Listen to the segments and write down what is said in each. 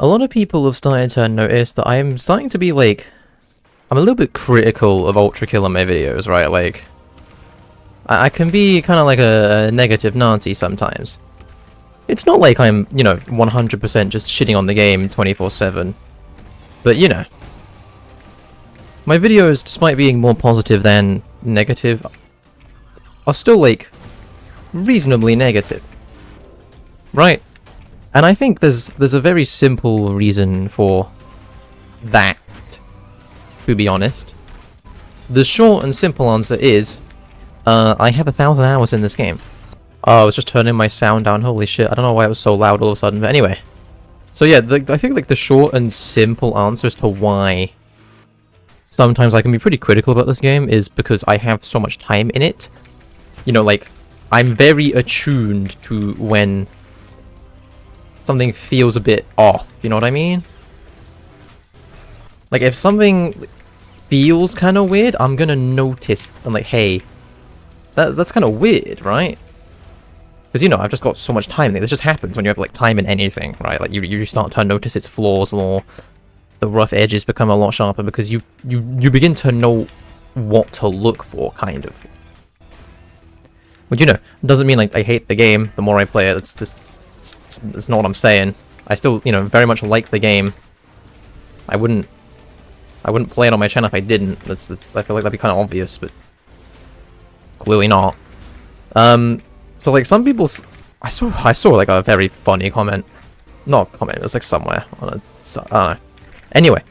A lot of people have started to notice that I'm starting to be like, I'm a little bit critical of Ultrakill in my videos, right? Like, I can be kind of like a negative Nazi sometimes. It's not like I'm, 100% just shitting on the game 24/7. But, my videos, despite being more positive than negative, are still, like, reasonably negative. Right? And I think there's a very simple reason for that, to be honest. The short and simple answer is, I have 1,000 hours in this game. Oh, I was just turning my sound down, holy shit, I don't know why it was so loud all of a sudden, but anyway. So yeah, I think like the short and simple answer as to why sometimes I can be pretty critical about this game is because I have so much time in it. Like, I'm very attuned to when something feels a bit off, you know what I mean? Like, if something feels kind of weird, I'm gonna notice, I'm like, hey, that's kind of weird, right? Because, I've just got so much time in it. This just happens when you have, like, time in anything, right? Like, you start to notice its flaws more. The rough edges become a lot sharper because you begin to know what to look for, kind of. But, it doesn't mean, like, I hate the game the more I play it. It's just, it's not what I'm saying. I still, very much like the game. I wouldn't play it on my channel if I didn't. I feel like that'd be kind of obvious, but clearly not. So like some people, I saw like a very funny comment. Not a comment, it was like somewhere on a, I don't know. Anyway,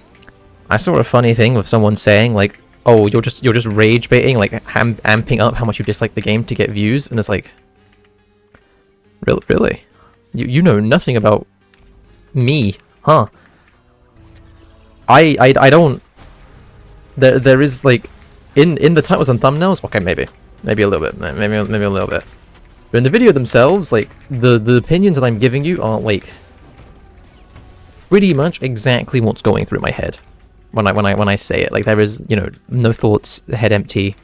I saw a funny thing with someone saying like, "Oh, you're just rage baiting, like amping up how much you dislike the game to get views," and it's like, really, you know nothing about me, huh? I don't. There is like in the titles and thumbnails. Okay, maybe a little bit, maybe a little bit. But in the video themselves, like, the opinions that I'm giving you are, like, pretty much exactly what's going through my head when I say it. Like, there is, no thoughts, head empty.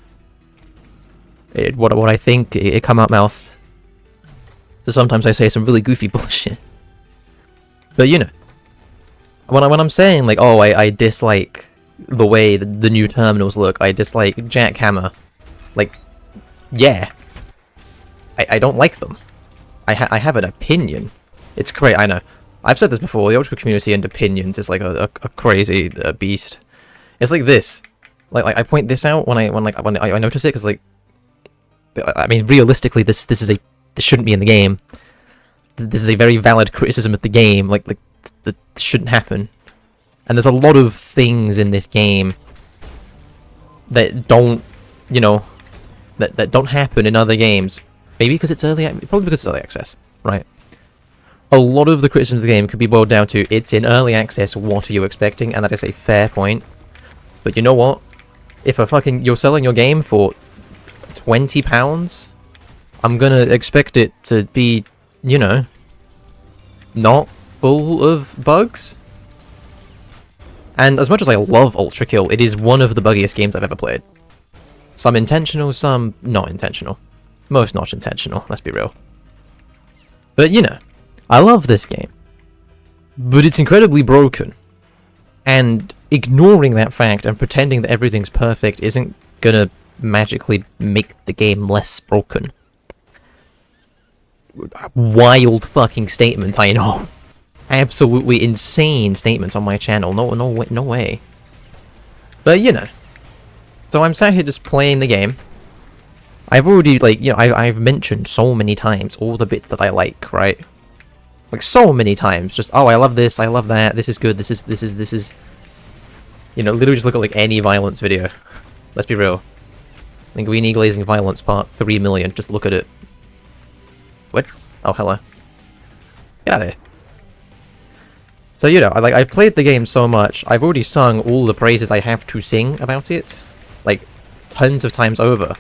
What I think, it come out mouth. So sometimes I say some really goofy bullshit. But, when I'm saying, like, oh, I dislike the way the new terminals look, I dislike jackhammer, like, yeah. I don't like them. I have an opinion. It's great, I know. I've said this before, the Ultrakill community and opinions is like a crazy beast. It's like this. Like I point this out when I notice it, because like, I mean, realistically, this shouldn't be in the game. This is a very valid criticism of the game. Like this shouldn't happen. And there's a lot of things in this game that don't, that don't happen in other games. Maybe because it's probably because it's early access, right? A lot of the criticism of the game could be boiled down to, it's in early access, what are you expecting? And that is a fair point. But you know what? If you're selling your game for £20, I'm gonna expect it to be, not full of bugs. And as much as I love Ultrakill, it is one of the buggiest games I've ever played. Some intentional, some not intentional. Most not intentional, let's be real. But, I love this game. But it's incredibly broken. And ignoring that fact and pretending that everything's perfect isn't gonna magically make the game less broken. Wild fucking statement, I know. Absolutely insane statements on my channel. No way. But, So I'm sat here just playing the game. I've already, like, I've mentioned so many times all the bits that I like, right? Like, so many times. Just, oh, I love this, I love that, this is good, this is... literally just look at, like, any violence video. Let's be real. Linguini glazing violence part 3 million. Just look at it. What? Oh, hello. Get out of here. So, I've played the game so much, I've already sung all the praises I have to sing about it. Like, tons of times over.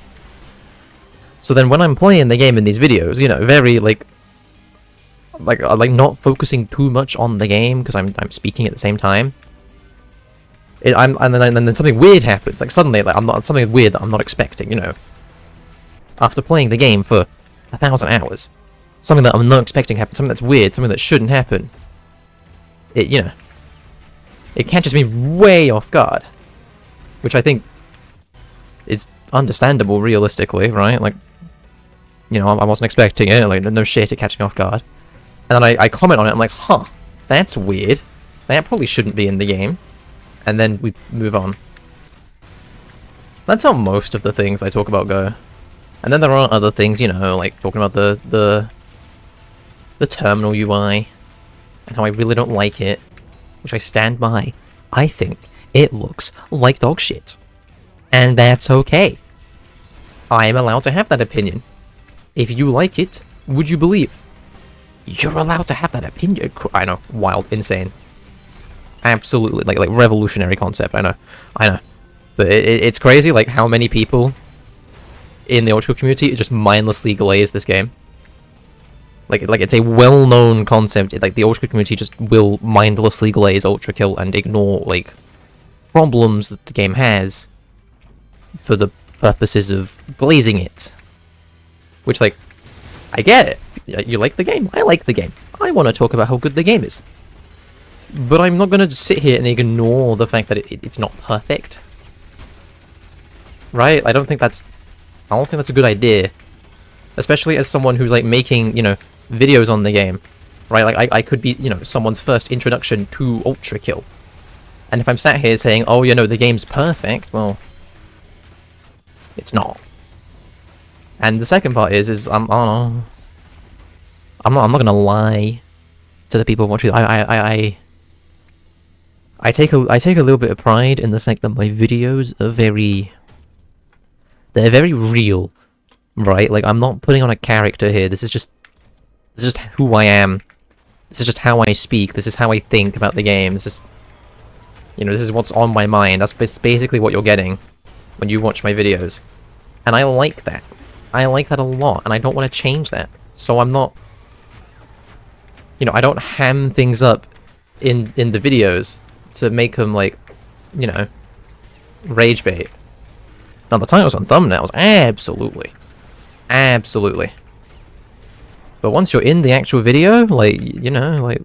So then when I'm playing the game in these videos, very, like not focusing too much on the game, because I'm speaking at the same time. And then something weird happens, like suddenly, like, something weird that I'm not expecting, After playing the game for 1,000 hours. Something that I'm not expecting happen, something that's weird, something that shouldn't happen. it, you know, it catches me way off guard, which I think is understandable realistically, right? Like, you know, I wasn't expecting it, like, no shit, it catches me off guard. And then I comment on it, I'm like, huh, that's weird. That probably shouldn't be in the game. And then we move on. That's how most of the things I talk about go. And then there are other things, you know, like talking about the terminal UI and how I really don't like it, which I stand by. I think it looks like dog shit. And that's okay. I am allowed to have that opinion. If you like it, would you believe? You're allowed to have that opinion. I know, wild, insane. Absolutely, like revolutionary concept, I know. But it's crazy, like, how many people in the Ultrakill community just mindlessly glaze this game. Like it's a well-known concept, like, the Ultrakill community just will mindlessly glaze Ultrakill and ignore, like, problems that the game has for the purposes of glazing it. Which, like, I get it. You like the game? I like the game. I want to talk about how good the game is. But I'm not going to sit here and ignore the fact that it's not perfect. Right? I don't think that's a good idea. Especially as someone who's, like, making, you know, videos on the game. Right? Like, I could be, you know, someone's first introduction to Ultrakill. And if I'm sat here saying, oh, you know, the game's perfect, well, it's not. And the second part is I'm not gonna lie to the people watching. I take a little bit of pride in the fact that my videos are they're very real, right? Like, I'm not putting on a character here. This is just who I am. This is just how I speak. This is how I think about the game. This is, you know, this is what's on my mind. That's basically what you're getting when you watch my videos. And I like that. I like that a lot, and I don't want to change that. So I'm not, you know, I don't ham things up in the videos to make them, like, you know, rage bait. Now, the titles on thumbnails, absolutely. Absolutely. But once you're in the actual video, like, you know, like,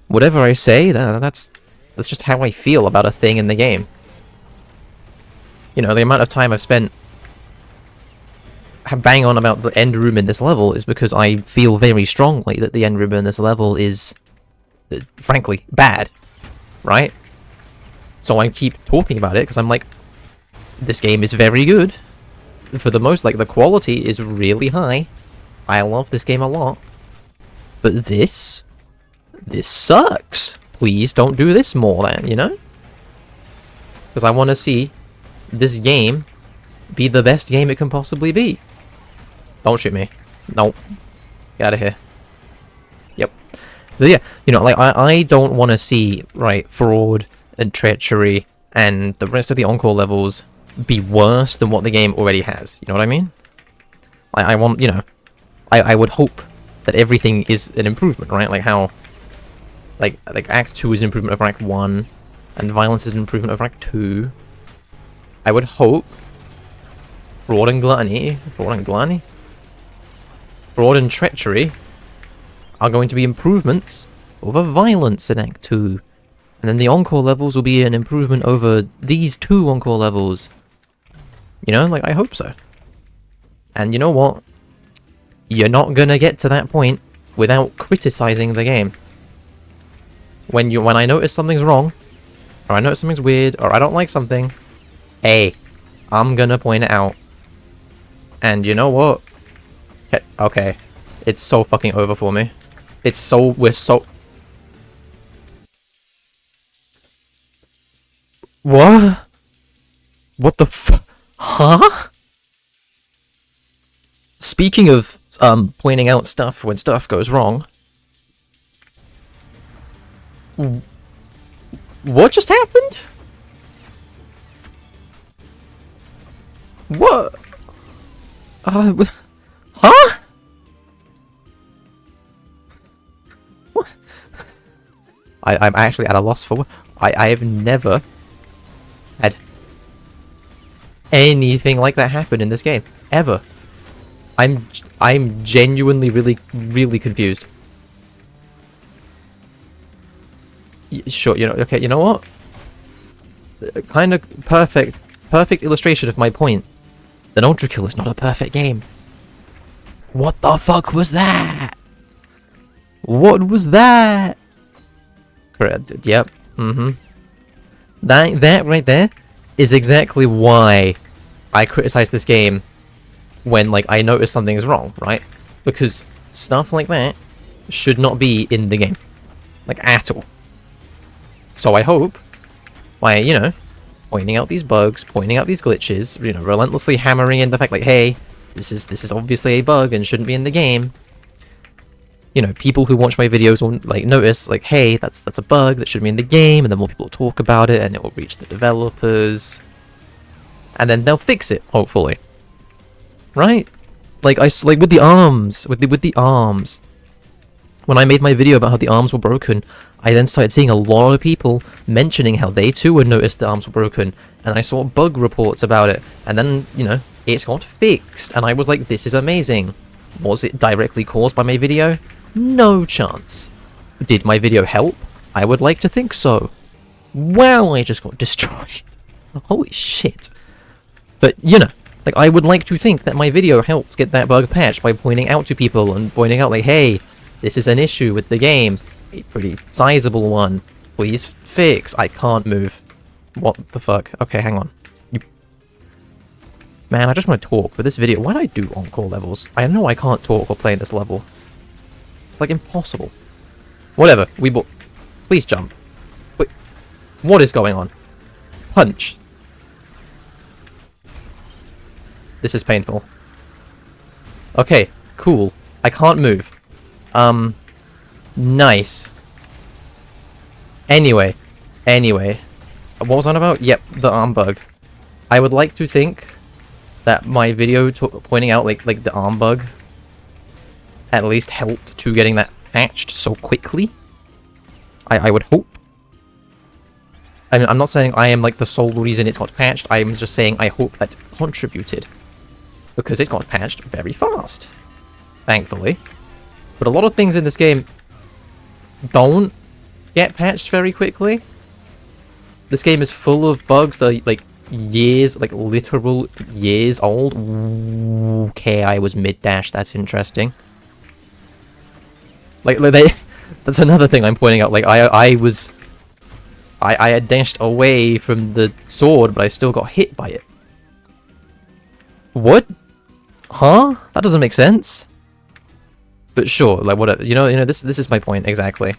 whatever I say, that's just how I feel about a thing in the game. You know, the amount of time I've spent bang on about the end room in this level is because I feel very strongly that the end room in this level is, frankly, bad, right? So I keep talking about it because I'm like, this game is very good. For the most, like, the quality is really high. I love this game a lot. But this sucks. Please don't do this more then, you know? Because I want to see this game be the best game it can possibly be. Don't shoot me. No. Get out of here. Yep. But yeah, you know, like, I don't want to see, right, fraud and treachery and the rest of the encore levels be worse than what the game already has. You know what I mean? I want, you know, I would hope that everything is an improvement, right? Like how, like Act 2 is an improvement of Act 1, and violence is an improvement of Act 2. I would hope fraud and treachery are going to be improvements over violence in Act 2. And then the encore levels will be an improvement over these 2 encore levels. You know, like, I hope so. And you know what? You're not gonna get to that point without criticizing the game. When I notice something's wrong, or I notice something's weird, or I don't like something, hey, I'm gonna point it out. And you know what? Okay. It's so fucking over for me. We're so... What? What the Huh? Speaking of, pointing out stuff when stuff goes wrong. What just happened? What? Huh? What? I'm actually at a loss for... I have never had anything like that happen in this game. Ever. I'm genuinely really confused. Sure, okay, you know what? Kind of perfect illustration of my point. Then Ultrakill is not a perfect game. What the fuck was that? What was that? Correct. Yep. That right there is exactly why I criticize this game when, like, I notice something is wrong, right? Because stuff like that should not be in the game. Like, at all. So I hope by, pointing out these bugs, pointing out these glitches, relentlessly hammering in the fact, like, hey, this is obviously a bug and shouldn't be in the game. People who watch my videos will, like, notice, like, hey, that's a bug that shouldn't be in the game, and then more people will talk about it, and it will reach the developers. And then they'll fix it, hopefully. Right? Like with the arms, with the arms. When I made my video about how the arms were broken, I then started seeing a lot of people mentioning how they too had noticed the arms were broken, and I saw bug reports about it, and then, it's got fixed, and I was like, this is amazing. Was it directly caused by my video? No chance. Did my video help? I would like to think so. Wow, I just got destroyed. Holy shit. But, like, I would like to think that my video helped get that bug patched by pointing out to people and pointing out, like, hey, this is an issue with the game. A pretty sizable one. Please fix. I can't move. What the fuck? Okay, hang on. Man, I just want to talk for this video. Why do I do on-call levels? I know I can't talk or play this level. It's like impossible. Whatever. Please jump. Wait. What is going on? Punch. This is painful. Okay, cool. I can't move. Nice. Anyway. What was I on about? Yep, the arm bug. I would like to think that my video pointing out, like the arm bug at least helped to getting that patched so quickly. I would hope. I mean, I'm not saying I am, like, the sole reason it's got patched. I am just saying I hope that contributed. Because it got patched very fast. Thankfully. But a lot of things in this game don't get patched very quickly. This game is full of bugs that are, like, years, like, literal years old. Okay, I was mid-dash. That's interesting. Like, that's another thing I'm pointing out. Like, I had dashed away from the sword, but I still got hit by it. What? Huh? That doesn't make sense. But sure, like, whatever. This is my point exactly.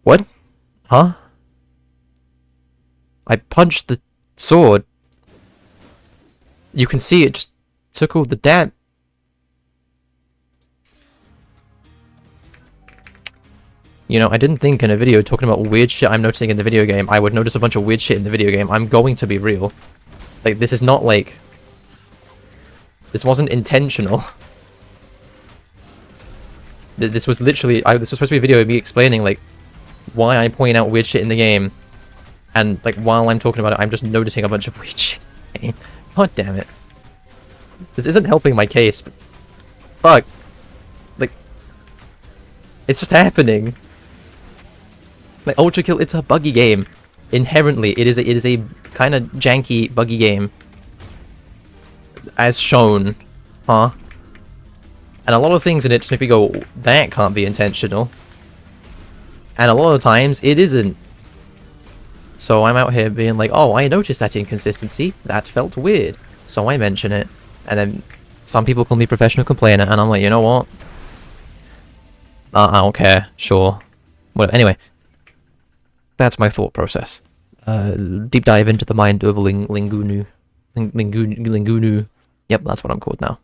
What? Huh? I punched the sword. You can see it just took all the damage. I didn't think in a video talking about weird shit I'm noticing in the video game, I would notice a bunch of weird shit in the video game. I'm going to be real. Like, this is not, like... This wasn't intentional. This was literally... this was supposed to be a video of me explaining, like, why I point out weird shit in the game. And, like, while I'm talking about it, I'm just noticing a bunch of weird shit in the game. God damn it. This isn't helping my case, but... Fuck. Like... It's just happening. Like, Ultrakill, it's a buggy game. Inherently, it is a kind of janky, buggy game. As shown. Huh? And a lot of things in it just make me go, that can't be intentional. And a lot of times, it isn't. So I'm out here being like, oh, I noticed that inconsistency. That felt weird. So I mention it. And then some people call me professional complainer, and I'm like, you know what? I don't care. Sure. Whatever. Anyway. That's my thought process. Deep dive into the mind of Lingunu. Lingunu. Yep, that's what I'm called now.